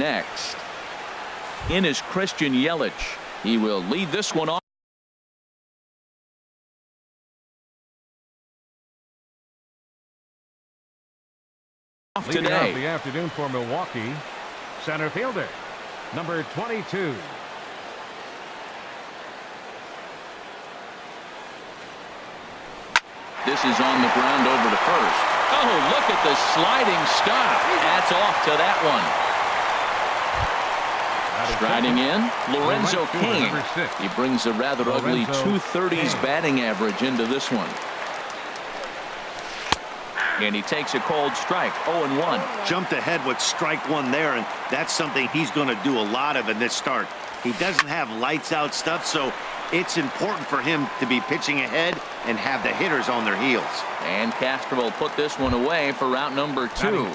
next. In is Christian Yelich. He will lead this one off. Leading off the afternoon for Milwaukee, center fielder, number 22. This is on the ground over to first. Oh, look at the sliding stop. That's off to that one. Striding in, Lorenzo Cain. He brings a rather ugly 230s batting average into this one. And he takes a cold strike, 0-1. Jumped ahead with strike one there, and that's something he's going to do a lot of in this start. He doesn't have lights out stuff, so it's important for him to be pitching ahead and have the hitters on their heels. And Castro will put this one away for route number 2.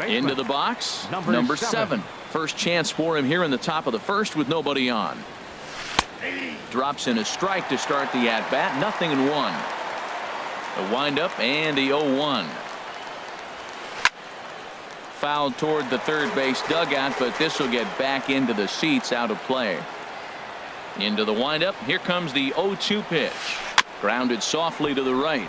Into the box, number 7. First chance for him here in the top of the first with nobody on. Drops in a strike to start the at-bat, 0-1. A windup and the 0-1. Fouled toward the third base dugout, but this will get back into the seats, out of play. Into the windup. Here comes the 0-2 pitch. Grounded softly to the right.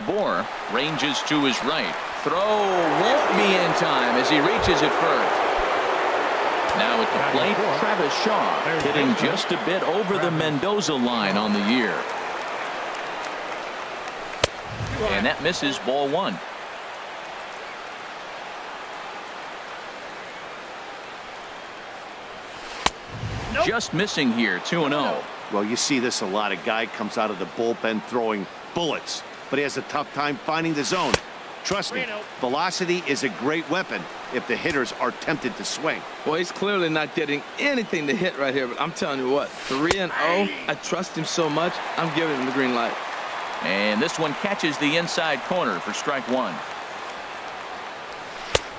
Bohr ranges to his right. Throw won't be in time as he reaches it first. Now at the plate, Travis Shaw hitting just a bit over the Mendoza line on the year. And that misses, ball 1. Just missing here, 2-0. Well, you see this a lot. A guy comes out of the bullpen throwing bullets, but he has a tough time finding the zone. Trust me, velocity is a great weapon if the hitters are tempted to swing. Well, he's clearly not getting anything to hit right here, but I'm telling you what, 3-0, I trust him so much, I'm giving him the green light. And this one catches the inside corner for strike 1.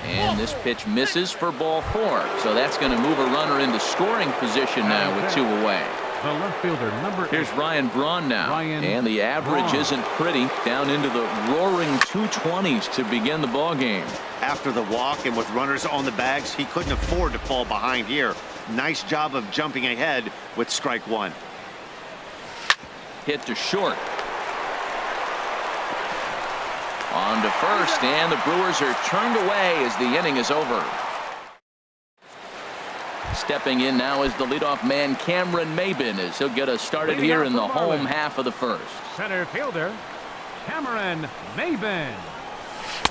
And this pitch misses for ball 4. So that's going to move a runner into scoring position now with 2 away. The left fielder, number 8. Here's Ryan Braun now. And the average isn't pretty, down into the roaring 220s to begin the ball game. After the walk and with runners on the bags, he couldn't afford to fall behind here. Nice job of jumping ahead with strike 1. Hit to short. On to first, and the Brewers are turned away as the inning is over. Stepping in now is the leadoff man, Cameron Maybin, as he'll get us started here in the home half of the first. Center fielder, Cameron Maybin.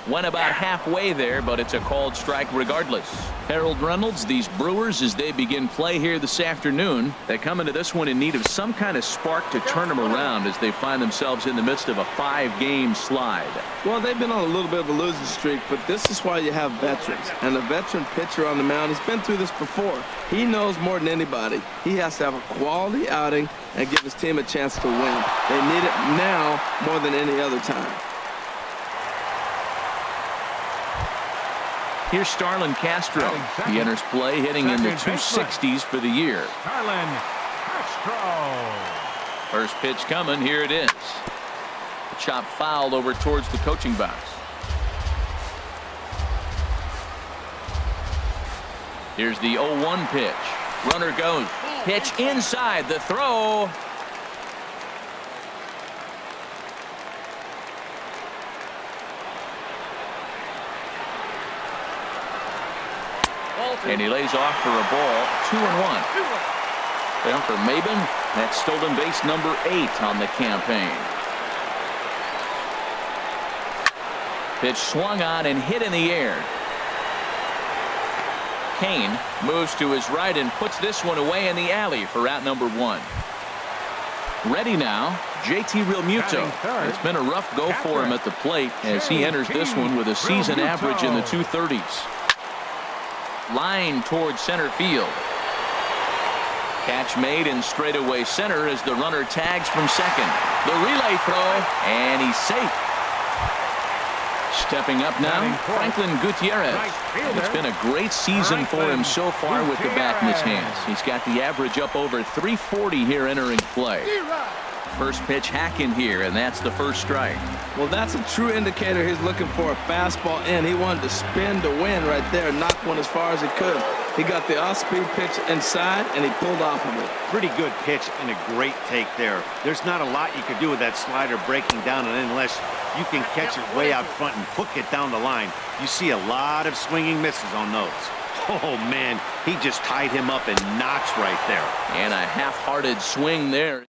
Went about halfway there, but it's a called strike regardless. Harold Reynolds, these Brewers, as they begin play here this afternoon, they come into this one in need of some kind of spark to turn them around as they find themselves in the midst of a 5-game slide. Well, they've been on a little bit of a losing streak, but this is why you have veterans. And a veteran pitcher on the mound has been through this before. He knows more than anybody. He has to have a quality outing and give his team a chance to win. They need it now more than any other time. Here's Starlin Castro. He enters play hitting in the 260s for the year. Starlin Castro. First pitch coming. Here it is. The chop fouled over towards the coaching box. Here's the 0-1 pitch. Runner goes. Pitch inside. The throw. And he lays off for a ball. 2-1. Down for Maybin. That's stolen base number 8 on the campaign. Pitch swung on and hit in the air. Cain moves to his right and puts this one away in the alley for out number 1. Ready now, JT Realmuto. It's been a rough go for him at the plate as he enters this one with a season average in the 230s. Line towards center field. Catch made in straightaway center as the runner tags from second. The relay throw, and he's safe. Stepping up now, Franklin Gutierrez. It's been a great season for him so far with the bat in his hands. He's got the average up over 340 here entering play. First pitch hacking here, and that's the first strike. Well, that's a true indicator he's looking for a fastball in. He wanted to spin to win right there, knock one as far as he could. He got the off-speed pitch inside, and he pulled off of it. Pretty good pitch and a great take there. There's not a lot you could do with that slider breaking down, and unless you can catch it way out front and hook it down the line, you see a lot of swinging misses on those. Oh, man, he just tied him up in knots right there. And a half-hearted swing there.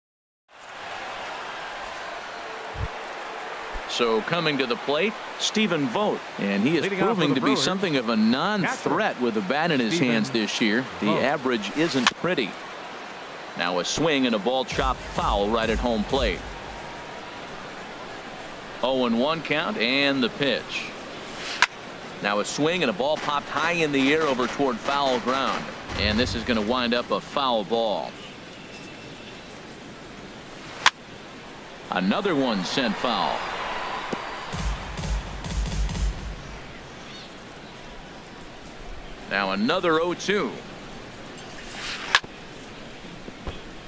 So coming to the plate, Stephen Vogt, and he is proving to be something of a non-threat with the bat in his hands this year. The average isn't pretty. Now a swing and a ball chopped foul right at home plate. 0-1 count and the pitch. Now a swing and a ball popped high in the air over toward foul ground, and this is going to wind up a foul ball. Another one sent foul. Now another 0-2.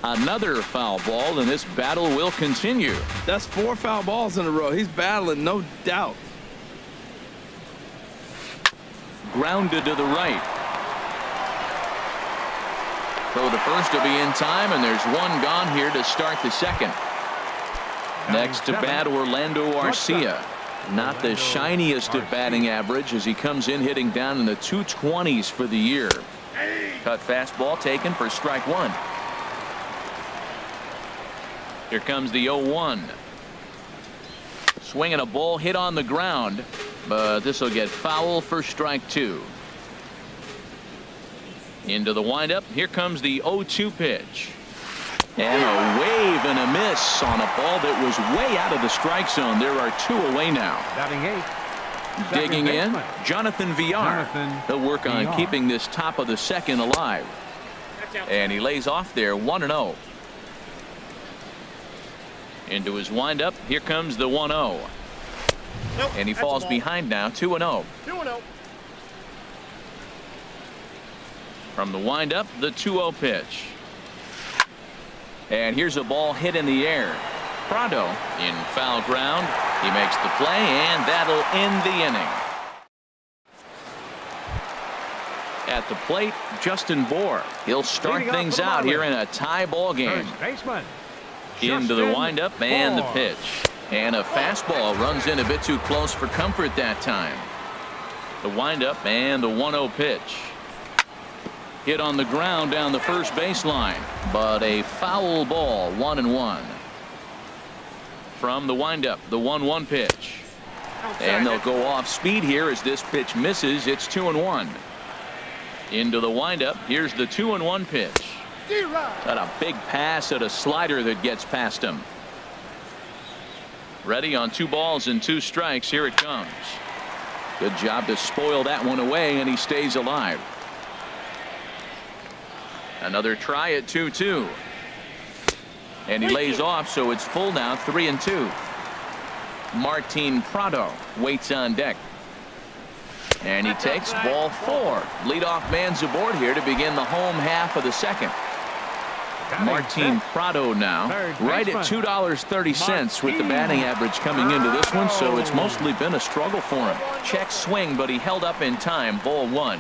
Another foul ball, and this battle will continue. That's 4 foul balls in a row. He's battling, no doubt. Grounded to the right. Throw to first to be in time, and there's one gone here to start the second. Next to bat, Orlando Arcia. Not the shiniest of batting average as he comes in hitting down in the 220s for the year. Cut fastball taken for strike one. Here comes the 0-1. Swinging a ball hit on the ground, but this will get foul for strike two. Into the windup. Here comes the 0-2 pitch. And a wave and a miss on a ball that was way out of the strike zone. There are 2 away now. Batting 8. Digging in, Jonathan Villar. He'll work on keeping this top of the second alive. And he lays off there 1-0. Into his windup. Here comes the 1-0. And he falls behind now 2-0. 2-0. From the windup, the 2-0 pitch. And here's a ball hit in the air. Prado in foul ground. He makes the play, and that'll end the inning. At the plate, Justin Bour. He'll start things out here in a tie ball game. Into the windup and the pitch. And a fastball runs in a bit too close for comfort that time. The windup and the 1-0 pitch. Hit on the ground down the first baseline, but a foul ball. 1-1. From the windup, the 1-1 pitch. And they'll go off speed here as this pitch misses. It's 2-1. Into the windup. Here's the 2-1 pitch. Got a big pass at a slider that gets past him. Ready on 2 balls and 2 strikes. Here it comes. Good job to spoil that one away, and he stays alive. Another try at 2-2. And he lays off, so it's full now, 3-2. Martin Prado waits on deck. And he takes ball 4. Leadoff man's aboard here to begin the home half of the second. Martin Prado now right at $2.30 with the batting average coming into this one, so it's mostly been a struggle for him. Check swing, but he held up in time. Ball 1.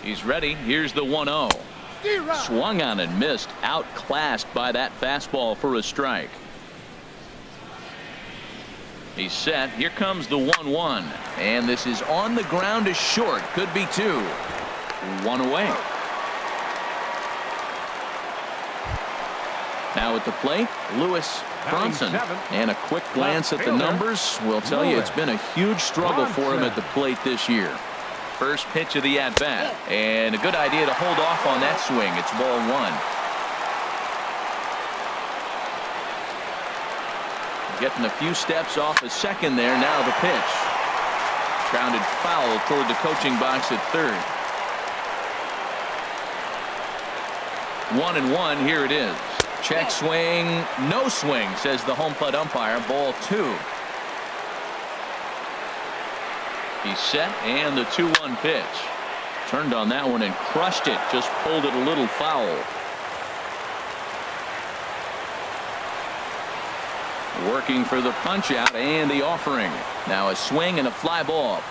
He's ready. Here's the 1-0. Swung on and missed. Outclassed by that fastball for a strike. He's set. Here comes the 1-1. And this is on the ground is short. Could be 2. 1 away. Now at the plate, Lewis Bronson. And a quick glance at the numbers will tell you it's been a huge struggle for him at the plate this year. First pitch of the at-bat, and a good idea to hold off on that swing. It's ball 1. Getting a few steps off a second there. Now the pitch. Grounded foul toward the coaching box at third. 1-1. Here it is. Check swing. No swing, says the home plate umpire. Ball 2. He's set, and the 2-1 pitch. Turned on that one and crushed it. Just pulled it a little foul. Working for the punch out and the offering. Now a swing and a fly ball.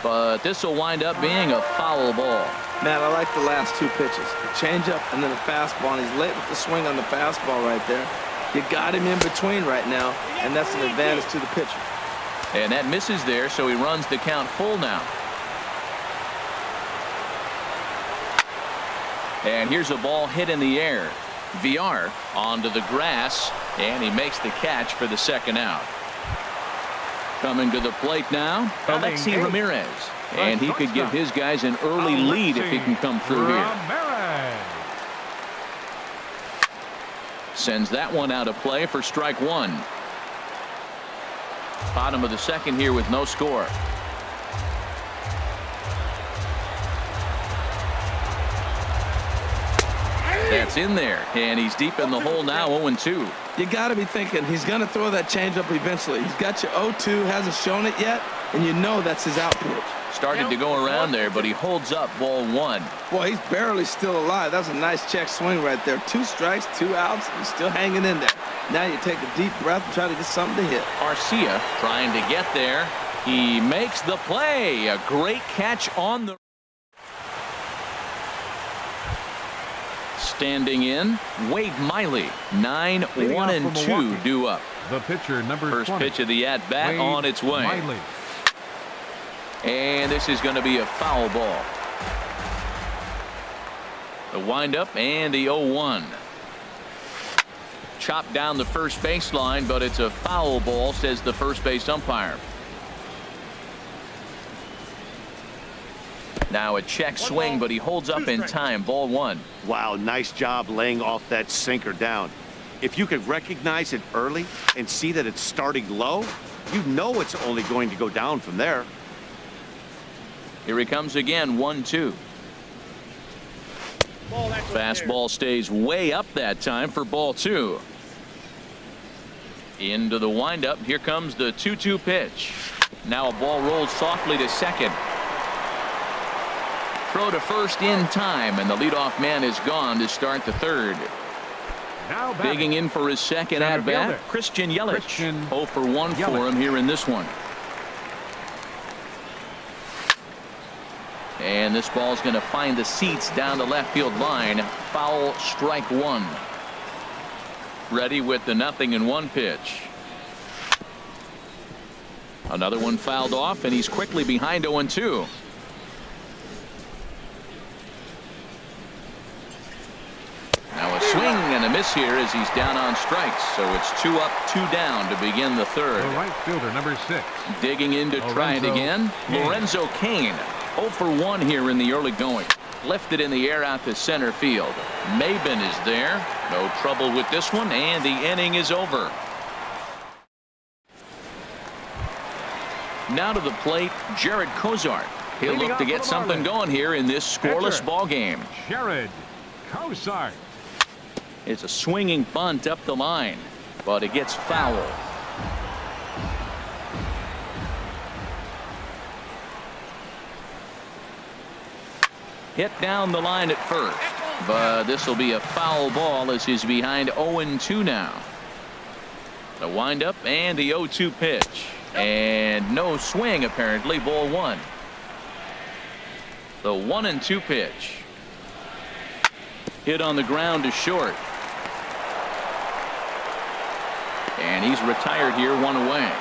But this will wind up being a foul ball. Man, I like the last two pitches. The changeup and then a fastball. And he's late with the swing on the fastball right there. You got him in between right now, and that's an advantage to the pitcher. And that misses there, so he runs the count full now. And here's a ball hit in the air. VR onto the grass, and he makes the catch for the second out. Coming to the plate now, Alexi Ramirez. And he could give his guys an early lead if he can come through here. Sends that one out of play for strike one. Bottom of the second here with no score. That's in there, and he's deep in the hole now, 0-2. You got to be thinking he's going to throw that changeup eventually. He's got you 0-2, hasn't shown it yet, and you know that's his out pitch. Started to go around there, but he holds up ball one. Boy, he's barely still alive. That was a nice check swing right there. 2 strikes, 2 outs. He's still hanging in there. Now you take a deep breath and try to get something to hit. Garcia trying to get there. He makes the play. A great catch on the... Standing in, Wade Miley. 9-1-2 due up. The pitcher, number First 20. pitch of the at-bat on its way. Miley. And this is going to be a foul ball. The windup and the 0-1. Chopped down the first baseline, but it's a foul ball, says the first base umpire. Now a check swing, but he holds up in time. Ball one. Wow, nice job laying off that sinker down. If you could recognize it early and see that it's starting low, you know it's only going to go down from there. Here he comes again, 1-2. Fastball stays way up that time for ball two. Into the windup. Here comes the 2-2 pitch. Now a ball rolls softly to second. Throw to first in time, and the leadoff man is gone to start the third. Now Digging in for his second at-bat, Christian Yelich. 0 for 1 for him here in this one. And this ball's going to find the seats down the left field line. Foul, strike one. Ready with the 0-1 pitch. Another one fouled off, and he's quickly behind 0-2. Now a swing and a miss here as he's down on strikes. So it's 2 up, 2 down to begin the third. The right fielder, number 6. Digging in to try it again. Lorenzo Cain. 0 for 1 here in the early going. Lifted in the air out to center field. Maben is there. No trouble with this one, and the inning is over. Now to the plate, Jared Cozart. He'll look to get something going here in this scoreless ball game. Jared Cozart. It's a swinging bunt up the line, but it gets foul. Hit down the line at first, but this will be a foul ball as he's behind 0-2 now. The windup and the 0-2 pitch, and no swing apparently. Ball one. The 1-2 pitch. Hit on the ground to short. And he's retired here, 1 away.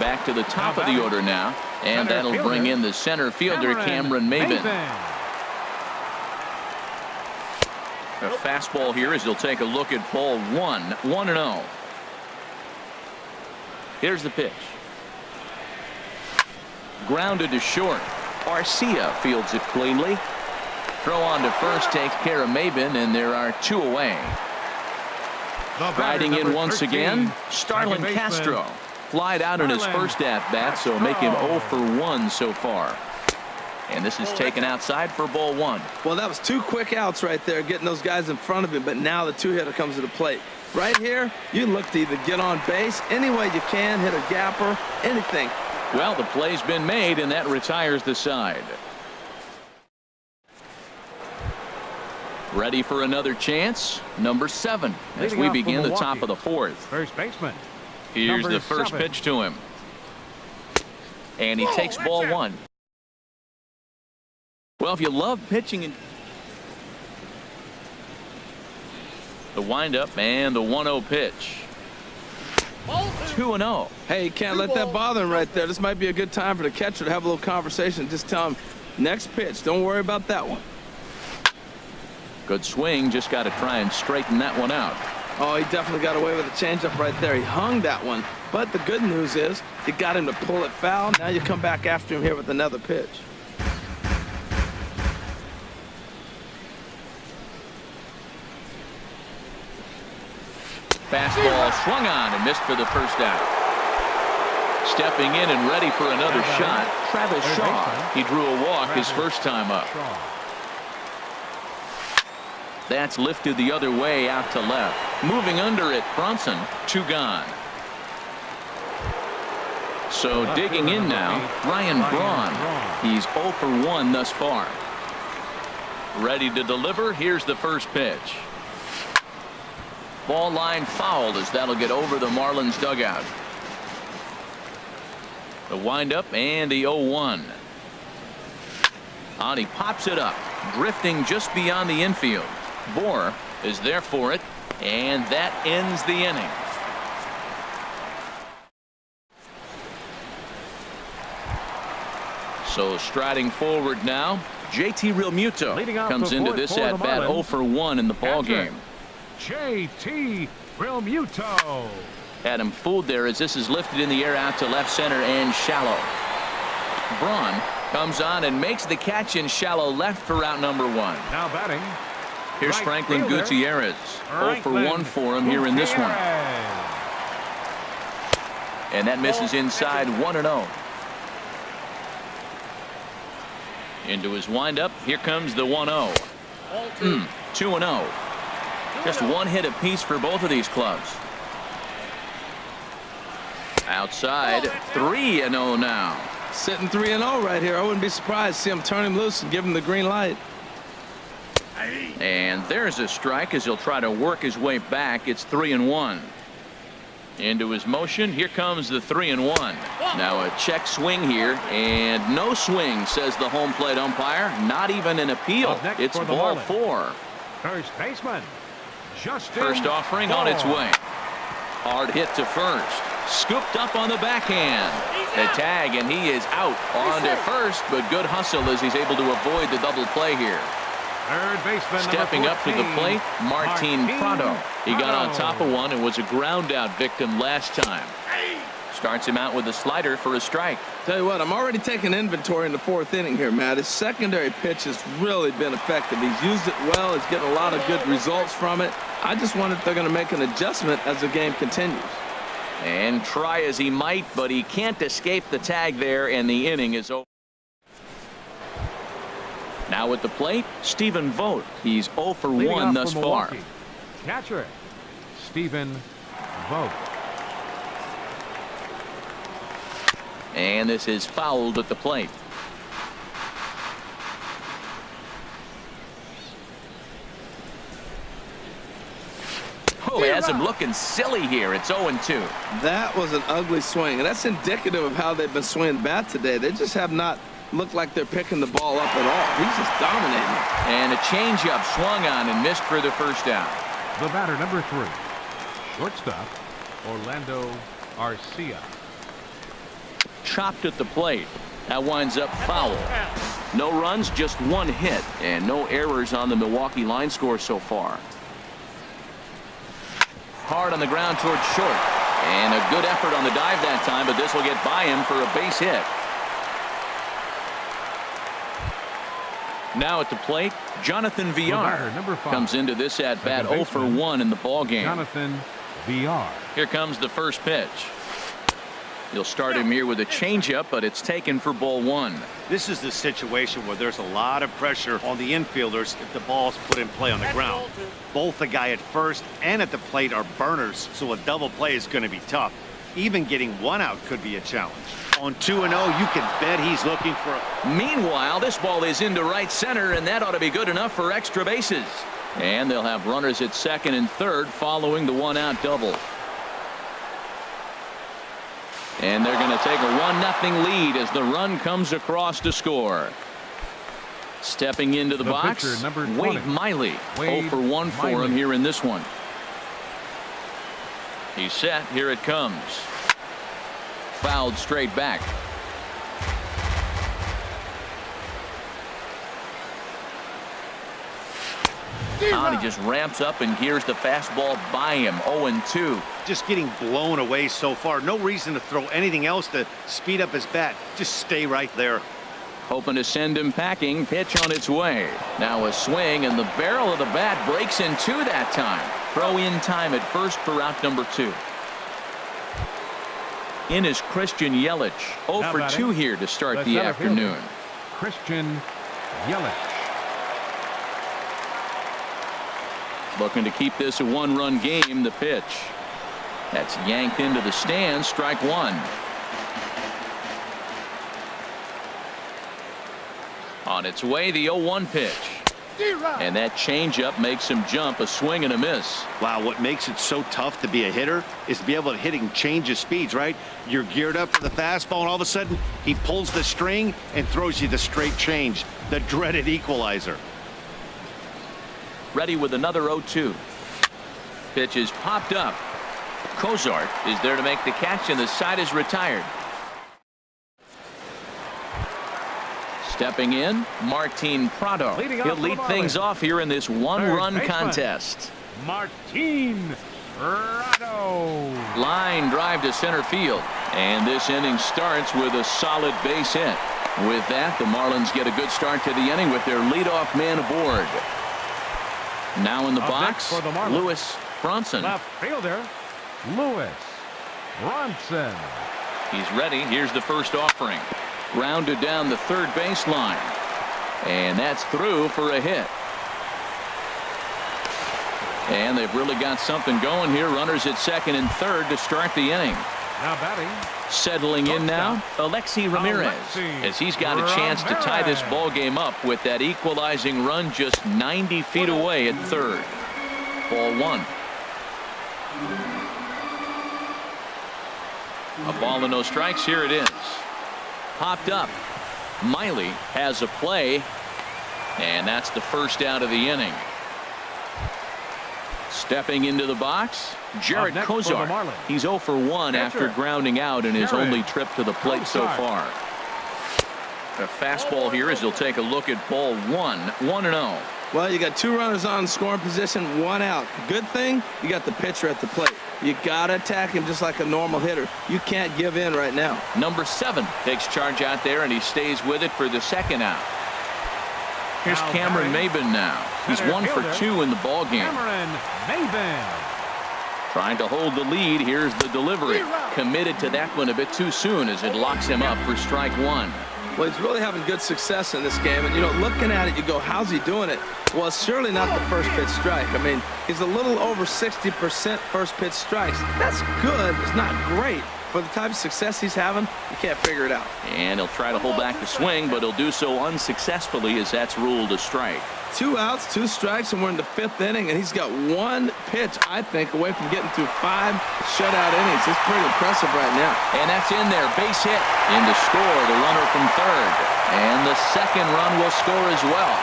Back to the top of the order now. And that'll bring in the center fielder, Cameron Maben. A fastball here as he'll take a look at ball one. 1-0. Here's the pitch. Grounded to short. Garcia fields it cleanly. Throw on to first takes care of Maben, and there are 2 away. Riding in once again, Starlin Castro. Flied out in his first at-bat, so make him 0 for 1 so far. And this is taken outside for ball one. Well, that was 2 quick outs right there, getting those guys in front of him, but now the 2-hitter comes to the plate. Right here, you look to either get on base any way you can, hit a gapper, anything. Well, the play's been made, and that retires the side. Ready for another chance. Number 7 as we begin the top of the 4th. First baseman. Here's Number the first 7. pitch to him. And he takes ball 1. Well, if you love pitching and the windup and the 1-0 pitch. 2-0. Hey, you can't let that bother him right there. This might be a good time for the catcher to have a little conversation. Just tell him, next pitch, don't worry about that one. Good swing, just got to try and straighten that one out. Oh, he definitely got away with a changeup right there. He hung that one. But the good news is you got him to pull it foul. Now you come back after him here with another pitch. Fastball swung on and missed for the first out. Stepping in and ready for another shot, Travis Shaw. He drew a walk his first time up. That's lifted the other way out to left. Moving under it, Bronson, 2 gone. So digging in now, Ryan Braun. He's 0 for 1 thus far. Ready to deliver. Here's the first pitch. Ball line fouled as that'll get over the Marlins dugout. The windup and the 0-1. And he pops it up, drifting just beyond the infield. Bohr is there for it, and that ends the inning. So striding forward now, JT Realmuto comes into this at bat 0 for 1 in the ball game. JT Realmuto. Had him fooled there as this is lifted in the air out to left center and shallow. Braun comes on and makes the catch in shallow left for out number 1. Now batting. Here's Right Franklin fielder, Gutierrez. 0 for 1 for him here in this one. And that misses inside 1-0. Into his windup. Here comes the 1-0. 2-0. Just 1 hit apiece for both of these clubs. Outside, 3-0 now. Sitting 3-0 right here. I wouldn't be surprised to see him turn him loose and give him the green light. And there's a strike as he'll try to work his way back. It's 3-1. Into his motion. Here comes the 3-1. Now a check swing here, and no swing, says the home plate umpire. Not even an appeal. It's ball 4. First baseman. Justin First offering on its way. Hard hit to first. Scooped up on the backhand. The tag, and he is out on to first, but good hustle as he's able to avoid the double play here. Third baseman. Stepping up to the plate, Martin Prado. He got on top of one and was a ground out victim last time. Starts him out with a slider for a strike. Tell you what, I'm already taking inventory in the 4th inning here, Matt. His secondary pitch has really been effective. He's used it well. He's getting a lot of good results from it. I just wonder if they're going to make an adjustment as the game continues. And try as he might, but he can't escape the tag there, and the inning is over. Now at the plate, Stephen Vogt. He's 0 for 1 thus far. Catcher, Stephen Vogt. And this is fouled at the plate. Oh, he has him looking silly here. It's 0-2. That was an ugly swing, and that's indicative of how they've been swinging bat today. They just have not looked like they're picking the ball up at all. He's just dominating. And a changeup swung on and missed for the first out. The batter, number 3, shortstop, Orlando Arcia. Chopped at the plate. That winds up foul. No runs, just 1 hit, and no errors on the Milwaukee line score so far. Hard on the ground towards short. And a good effort on the dive that time, but this will get by him for a base hit. Now at the plate, Jonathan Villar comes into this at bat 0 for 1 in the ball game. Jonathan Villar. Here comes the first pitch. You'll start him here with a changeup, but it's taken for ball 1. This is the situation where there's a lot of pressure on the infielders if the ball's put in play on the ground. Both the guy at first and at the plate are burners, so a double play is going to be tough. Even getting 1 out could be a challenge. On 2-0, you can bet he's looking for a... Meanwhile, this ball is into right center, and that ought to be good enough for extra bases. And they'll have runners at second and third following the one-out double. And they're going to take a 1-0 lead as the run comes across to score. Stepping into the box, pitcher, number 20. Wade Miley. 0 for 1 for him here in this one. He's set. Here it comes. Fouled straight back. And he just ramps up and here's the fastball by him. 0-2. Just getting blown away so far. No reason to throw anything else to speed up his bat. Just stay right there. Hoping to send him packing. Pitch on its way. Now a swing and the barrel of the bat breaks in two that time. Throw in time at first for out number 2. In is Christian Yelich. 0 for 2 here to start the afternoon. Christian Yelich. Looking to keep this a 1-run game. The pitch. That's yanked into the stands. Strike 1. On its way, the 0-1 pitch. And that changeup makes him jump. A swing and a miss. Wow, what makes it so tough to be a hitter is to be able to hit and change his speeds, right? You're geared up for the fastball, and all of a sudden, he pulls the string and throws you the straight change, the dreaded equalizer. Ready with another 0-2. Pitch is popped up. Cozart is there to make the catch, and the side is retired. Stepping in, Martin Prado. He'll lead things off here in this one-run contest. Martin Prado. Line drive to center field. And this inning starts with a solid base hit. With that, the Marlins get a good start to the inning with their leadoff man aboard. Now in the box, Lewis Bronson. Left fielder, Lewis Bronson. He's ready. Here's the first offering. Grounded down the third baseline. And that's through for a hit. And they've really got something going here. Runners at second and third to start the inning. Now batting. Settling in now, Alexi Ramirez, as he's got a chance to tie this ball game up with that equalizing run just 90 feet away at third. Ball 1. A ball and no strikes. Here it is. Popped up. Miley has a play, and that's the first out of the inning. Stepping into the box, Jared Cozart. He's 0 for 1 after grounding out in his only trip to the plate so far. A fastball here as he'll take a look at ball 1. 1-0. Well, you got 2 runners on scoring position, 1 out. Good thing, you got the pitcher at the plate. You got to attack him just like a normal hitter. You can't give in right now. Number 7 takes charge out there, and he stays with it for the second out. Here's Cameron Maybin now. He's 1 for 2 in the ball game. Cameron Maybin. Trying to hold the lead. Here's the delivery. Committed to that one a bit too soon as it locks him up for strike 1. Well, he's really having good success in this game. And, you know, looking at it, you go, how's he doing it? Well, it's surely not the first pitch strike. I mean, he's a little over 60% first pitch strikes. That's good. It's not great. For the type of success he's having, you can't figure it out. And he'll try to hold back the swing, but he'll do so unsuccessfully as that's ruled a strike. 2 outs, 2 strikes, and we're in the 5th inning, and he's got 1 pitch, I think, away from getting through 5 shutout innings. It's pretty impressive right now. And that's in there. Base hit. In to score, the runner from third. And the second run will score as well.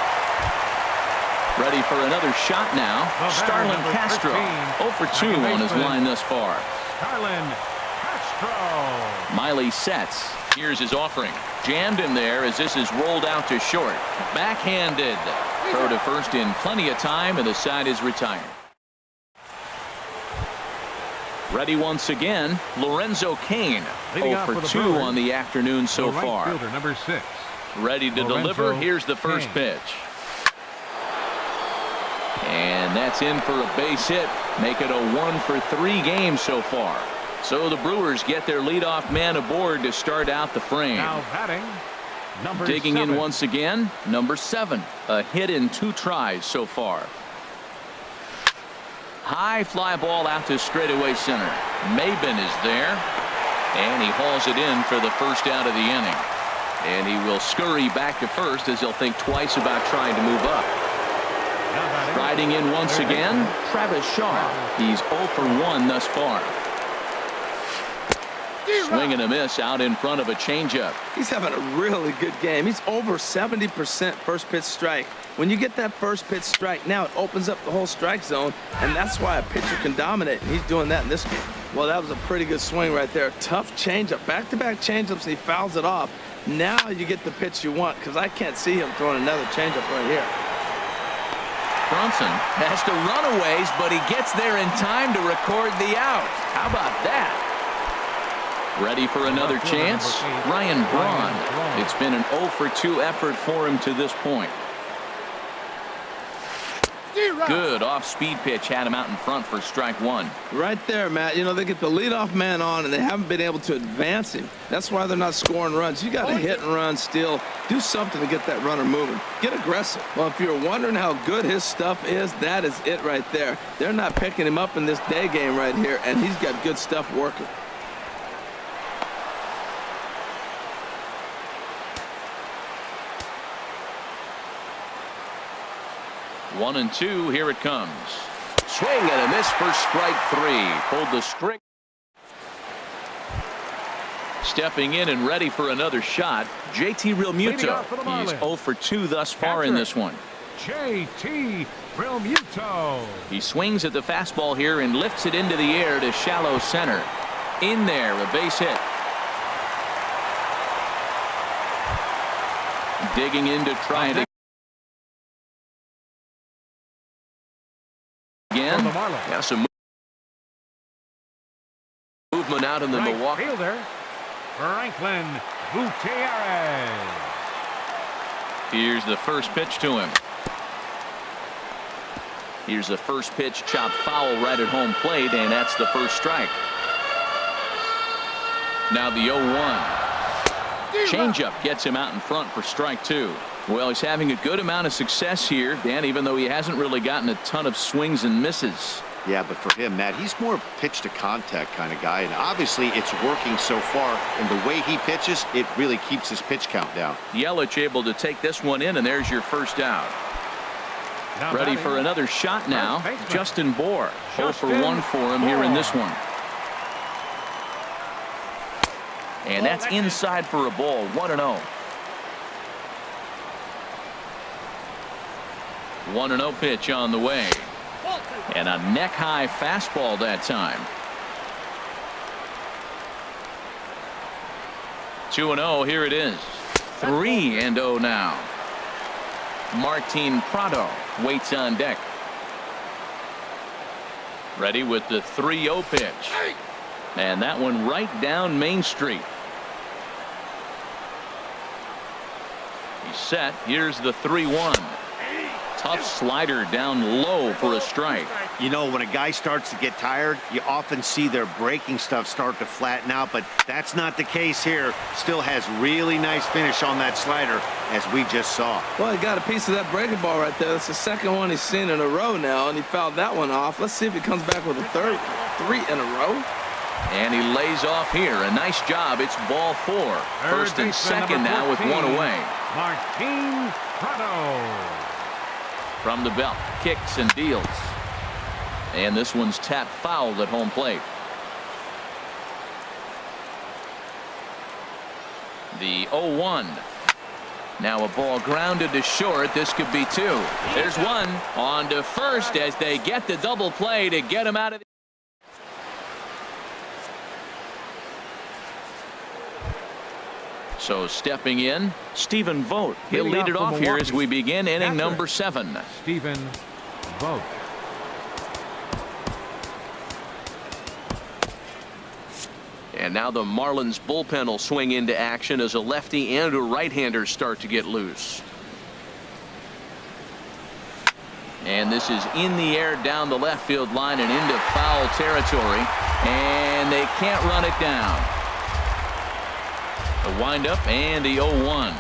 Ready for another shot now. Starlin Castro. 0 for 2 on his line thus far. Starlin Castro. Miley sets. Here's his offering. Jammed him there as this is rolled out to short. Backhanded. Throw to first in plenty of time, and the side is retired. Ready once again, Lorenzo Cain. 0 for 2 on the afternoon so far. Fielder, number 6. Ready to deliver. Here's the first pitch. And that's in for a base hit. Make it a 1 for 3 game so far. So the Brewers get their leadoff man aboard to start out the frame. Now batting, number Digging 7. in once again, number 7. A hit in 2 tries so far. High fly ball out to straightaway center. Maybin is there, and he hauls it in for the first out of the inning. And he will scurry back to first as he'll think twice about trying to move up. Riding in once again, Travis Shaw. He's 0 for 1 thus far. Swing and a miss out in front of a changeup. He's having a really good game. He's over 70% first pitch strike. When you get that first pitch strike, now it opens up the whole strike zone, and that's why a pitcher can dominate, and he's doing that in this game. Well, that was a pretty good swing right there. Tough changeup. Back-to-back changeups, and he fouls it off. Now you get the pitch you want, because I can't see him throwing another changeup right here. Bronson has to run a ways, but he gets there in time to record the out. How about that? Ready for another chance? Ryan Braun. It's been an 0 for 2 effort for him to this point. Good off-speed pitch had him out in front for strike 1. Right there, Matt. You know, they get the leadoff man on, and they haven't been able to advance him. That's why they're not scoring runs. You got to hit and run, steal, do something to get that runner moving. Get aggressive. Well, if you're wondering how good his stuff is, that is it right there. They're not picking him up in this day game right here, and he's got good stuff working. One and two, here it comes. Swing and a miss for strike 3. Pulled the string. Stepping in and ready for another shot, JT Realmuto. He's 0 for 2 thus far in this one. JT Realmuto. He swings at the fastball here and lifts it into the air to shallow center. In there, a base hit. Digging in to try it again. Yeah, some movement out in the Milwaukee. Fielder, Franklin Gutierrez. Here's the first pitch to him. Here's the first pitch, chopped foul right at home plate, and that's the first strike. Now the 0-1. Changeup gets him out in front for strike 2. Well, he's having a good amount of success here, Dan, even though he hasn't really gotten a ton of swings and misses. Yeah, but for him, Matt, he's more pitch to contact kind of guy, and obviously it's working so far, and the way he pitches, it really keeps his pitch count down. Yelich able to take this one in, and there's your first out. Ready for another shot now. Justin Bour. 0 for 1 for him here in this one. And that's inside for a ball. 1-0. 1-0 pitch on the way. And a neck-high fastball that time. 2-0, here it is. 3-0 now. Martin Prado waits on deck. Ready with the 3-0 pitch. And that one right down Main Street. He's set. Here's the 3-1. Tough slider down low for a strike. You know, when a guy starts to get tired, you often see their breaking stuff start to flatten out, but that's not the case here. Still has really nice finish on that slider, as we just saw. Well, he got a piece of that breaking ball right there. That's the second one he's seen in a row now, and he fouled that one off. Let's see if he comes back with a third, 3 in a row. And he lays off here. A nice job. It's ball 4. First and second now with 1 away. Martin Prado. From the belt, kicks and deals. And this one's tapped foul at home plate. The 0-1. Now a ball grounded to short. This could be 2. There's 1 on to first as they get the double play to get him out of the. So stepping in, Stephen Vogt. He'll lead it off here as we begin inning number 7. Stephen Vogt. And now the Marlins bullpen will swing into action as a lefty and a right-hander start to get loose. And this is in the air down the left field line and into foul territory. And they can't run it down. The windup and the 0-1.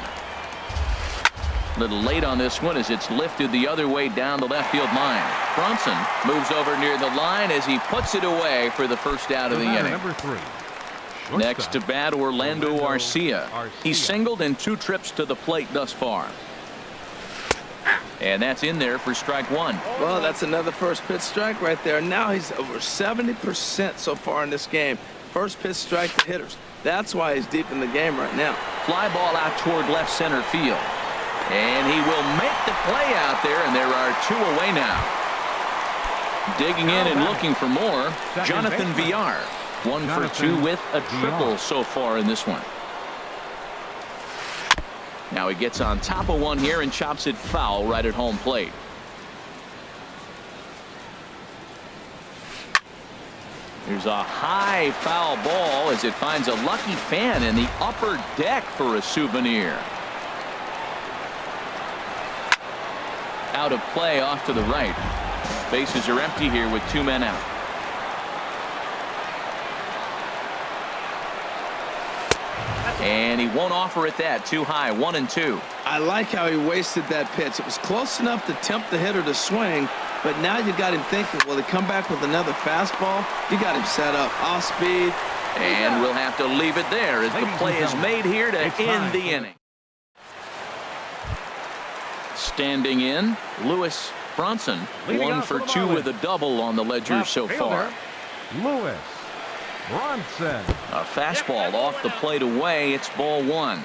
A little late on this one as it's lifted the other way down the left field line. Bronson moves over near the line as he puts it away for the first out of the inning. Number 3. Next to bat, Orlando Arcia. He's singled in 2 trips to the plate thus far. And that's in there for strike one. Well, that's another first pitch strike right there. Now he's over 70% so far in this game. First pitch strike to hitters. That's why he's deep in the game right now. Fly ball out toward left center field. And he will make the play out there, and there are two away now. Digging in and looking for more, Jonathan Villar. 1 for 2 with a triple so far in this one. Now he gets on top of one here and chops it foul right at home plate. There's a high foul ball as it finds a lucky fan in the upper deck for a souvenir. Out of play off to the right. Bases are empty here with 2 men out. And he won't offer it that. Too high. 1-2. I like how he wasted that pitch. It was close enough to tempt the hitter to swing, but now you got him thinking, will he come back with another fastball? You got him set up off speed. And we'll have to leave it there as the play is made here to end the inning. Standing in, Lewis Bronson. 1 for 2 with a double on the ledger so far. Lewis Bronson. A fastball off the plate away. It's ball 1.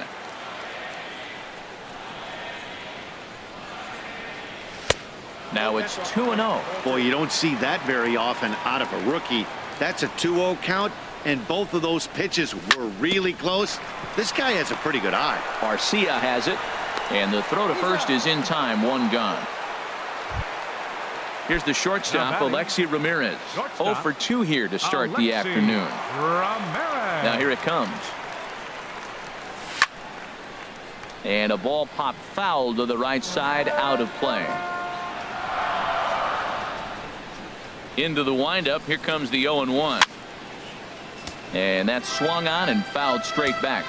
Now it's 2-0. Boy, you don't see that very often out of a rookie. That's a 2-0 count, and both of those pitches were really close. This guy has a pretty good eye. Garcia has it, and the throw to first is in time. 1 gone. Here's the shortstop, Alexi Ramirez. 0 for 2 here to start the afternoon. Ramirez. Now here it comes. And a ball popped foul to the right side, out of play. Into the windup. Here comes the 0-1. And that's swung on and fouled straight back.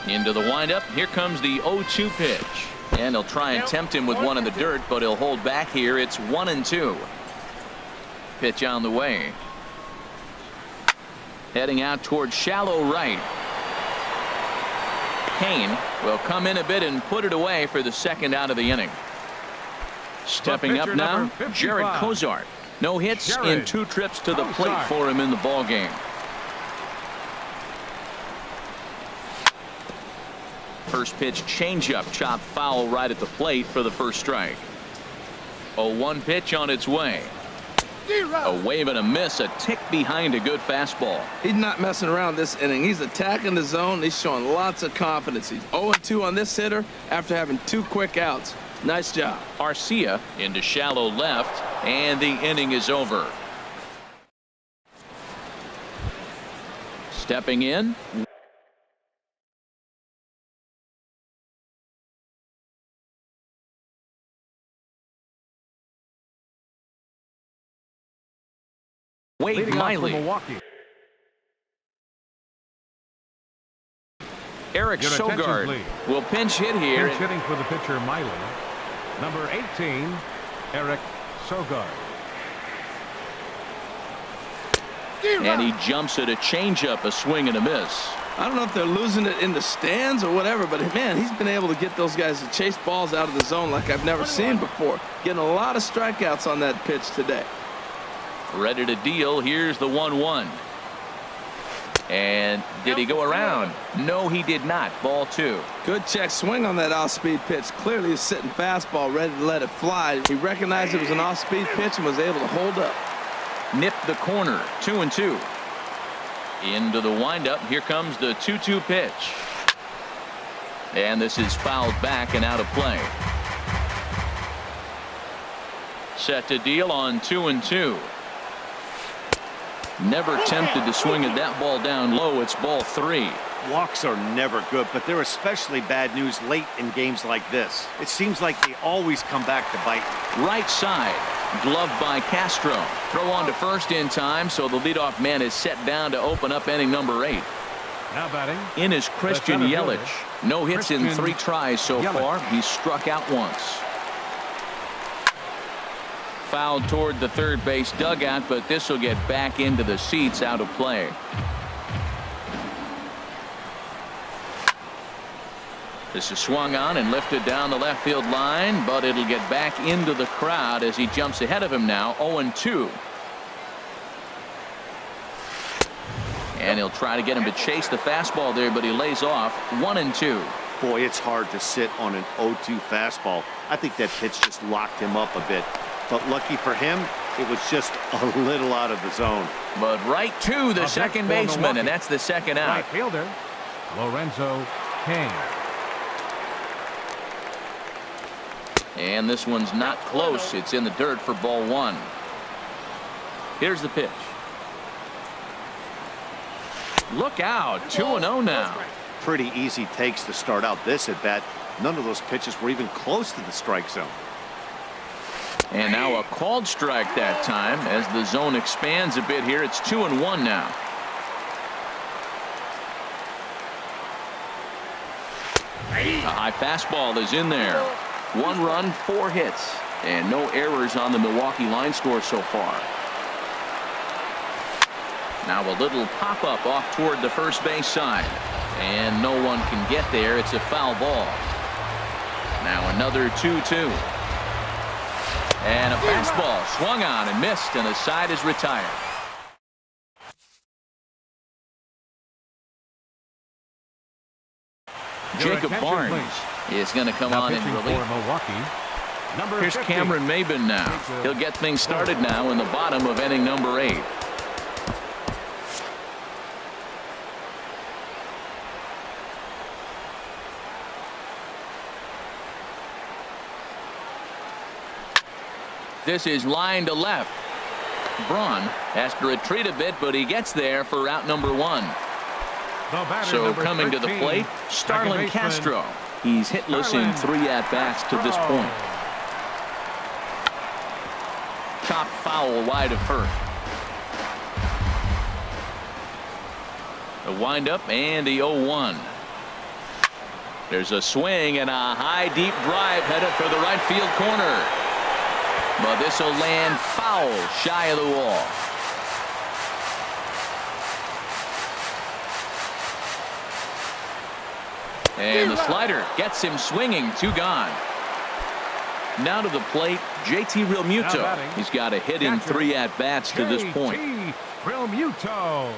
Into the windup. Here comes the 0-2 pitch. And he'll try and tempt him with one in the dirt, but he'll hold back here. It's 1-2. Pitch on the way. Heading out towards shallow right. Kane will come in a bit and put it away for the second out of the inning. Stepping up now, Jared Cozart. No hits in 2 trips to the plate for him in the ball game. First pitch changeup, chopped foul right at the plate for the first strike. 0-1 pitch on its way. A wave and a miss, a tick behind a good fastball. He's not messing around this inning. He's attacking the zone. He's showing lots of confidence. He's 0-2 on this hitter after having 2 quick outs. Nice job. Garcia into shallow left, and the inning is over. Stepping in. Wade Miley. Eric Sogard will pinch hit here. Pinch hitting for the pitcher Miley. Number 18, Eric Sogard. And he jumps at a changeup, a swing and a miss. I don't know if they're losing it in the stands or whatever, but man, he's been able to get those guys to chase balls out of the zone like I've never seen before. Getting a lot of strikeouts on that pitch today. Ready to deal. Here's the 1-1. And did he go around? No, he did not. Ball 2. Good check swing on that off-speed pitch. Clearly a sitting fastball ready to let it fly. He recognized it was an off-speed pitch and was able to hold up. Nipped the corner. 2-2. Into the windup. Here comes the 2-2 pitch. And this is fouled back and out of play. Set to deal on 2-2. Never tempted to swing at that ball down low. It's ball 3. Walks are never good, but they're especially bad news late in games like this. It seems like they always come back to bite. Right side. Gloved by Castro. Throw on to first in time, so the leadoff man is set down to open up inning number 8. Now batting. In is Christian Yelich. No hits in 3 tries so far. He's struck out once. Fouled toward the third base dugout, but this will get back into the seats, out of play. This is swung on and lifted down the left field line, but it'll get back into the crowd as he jumps ahead of him now. 0-2. And he'll try to get him to chase the fastball there, but he lays off. 1-2. Boy, it's hard to sit on an 0-2 fastball. I think that pitch just locked him up a bit. But lucky for him, it was just a little out of the zone. But right to the second baseman, and that's the second out. Right fielder, Lorenzo King. And this one's not close. It's in the dirt for ball one. Here's the pitch. Look out. 2-0 now. Pretty easy takes to start out this at bat. None of those pitches were even close to the strike zone. And now a called strike that time as the zone expands a bit here. It's 2-1 now. A high fastball is in there. 1 run, 4 hits, and no errors on the Milwaukee line score so far. Now a little pop-up off toward the first base side, and no one can get there. It's a foul ball. Now another 2-2. And a fastball swung on and missed, and the side is retired. Jacob Barnes is going to come on in relief. Here's Cameron Maben now. He'll get things started now in the bottom of inning number 8. This is line to left. Braun has to retreat a bit, but he gets there for out number 1. So coming to the plate, Starlin Castro. He's hitless in 3 at-bats to this point. Chopped foul wide of first. A windup and the 0-1. There's a swing and a high deep drive headed for the right field corner. But this will land foul shy of the wall. And the slider gets him swinging. 2 gone. Now to the plate, JT Realmuto. He's got a hit in 3 at-bats to this point. Realmuto.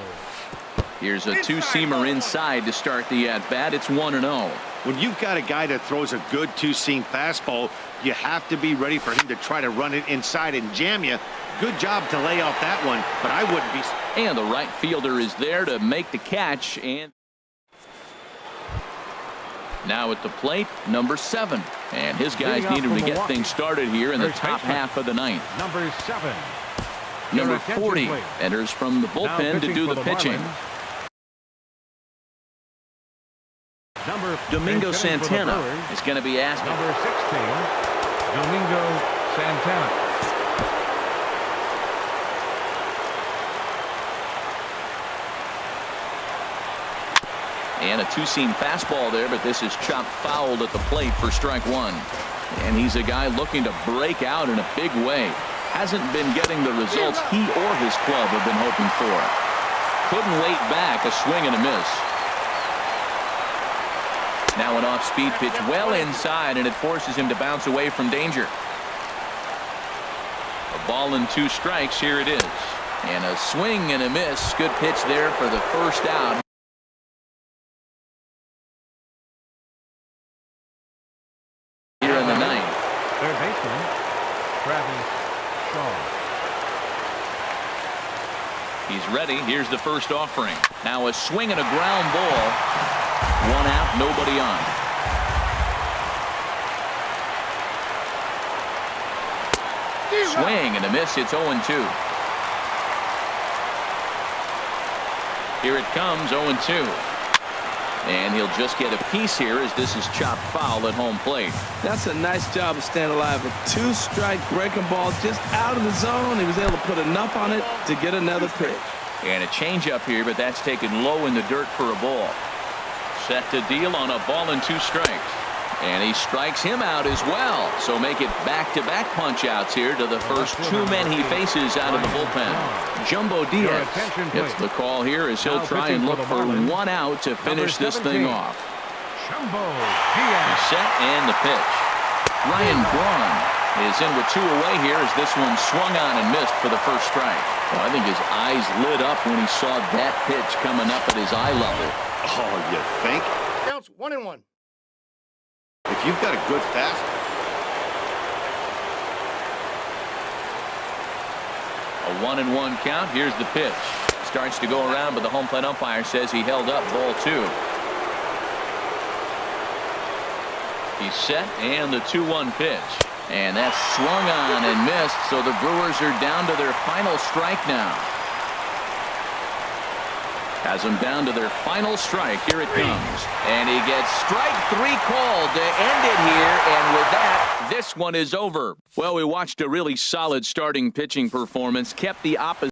Here's a 2-seamer inside to start the at-bat. It's 1-0. When you've got a guy that throws a good 2-seam fastball, you have to be ready for him to try to run it inside and jam you. Good job to lay off that one, but I wouldn't be. And the right fielder is there to make the catch. And now at the plate, number 7. And his guys need him to get things started here in the top half of the 9th. Number 7. Number 40 enters from the bullpen to do the pitching. Domingo Santana is going to be asked. Number 16, Domingo Santana. And a 2-seam fastball there, but this is chopped fouled at the plate for strike 1. And he's a guy looking to break out in a big way. Hasn't been getting the results he or his club have been hoping for. Couldn't wait back. A swing and a miss. Now an off-speed pitch well inside, and it forces him to bounce away from danger. A ball and 2 strikes. Here it is. And a swing and a miss. Good pitch there for the first out. Here in the 9th. Third baseman, Travis Shaw. He's ready. Here's the first offering. Now a swing and a ground ball. 1 out, nobody on. Swing and a miss. It's 0-2. Here it comes, 0-2. And he'll just get a piece here as this is chopped foul at home plate. That's a nice job of staying alive. A 2-strike breaking ball just out of the zone. He was able to put enough on it to get another pitch. And a changeup here, but that's taken low in the dirt for a ball. Set to deal on a ball and 2 strikes. And he strikes him out as well. So make it back-to-back punch-outs here to the first 2 men he faces out of the bullpen. Jumbo Diaz gets the call here as he'll try and look for 1 out to finish this thing off. Jumbo He's Diaz. set and the pitch. Ryan Braun is in with 2 away here as this one swung on and missed for the first strike. Well, I think his eyes lit up when he saw that pitch coming up at his eye level. Oh, you think? Counts 1-1. If you've got a good fast. A 1-1 count. Here's the pitch. Starts to go around, but the home plate umpire says he held up. Ball 2. He's set and the 2-1 pitch. And that's swung on and missed, so the Brewers are down to their final strike now. Has them down to their final strike. Here it comes. And he gets strike 3 called to end it here. And with that, this one is over. Well, we watched a really solid starting pitching performance. Kept the opposite.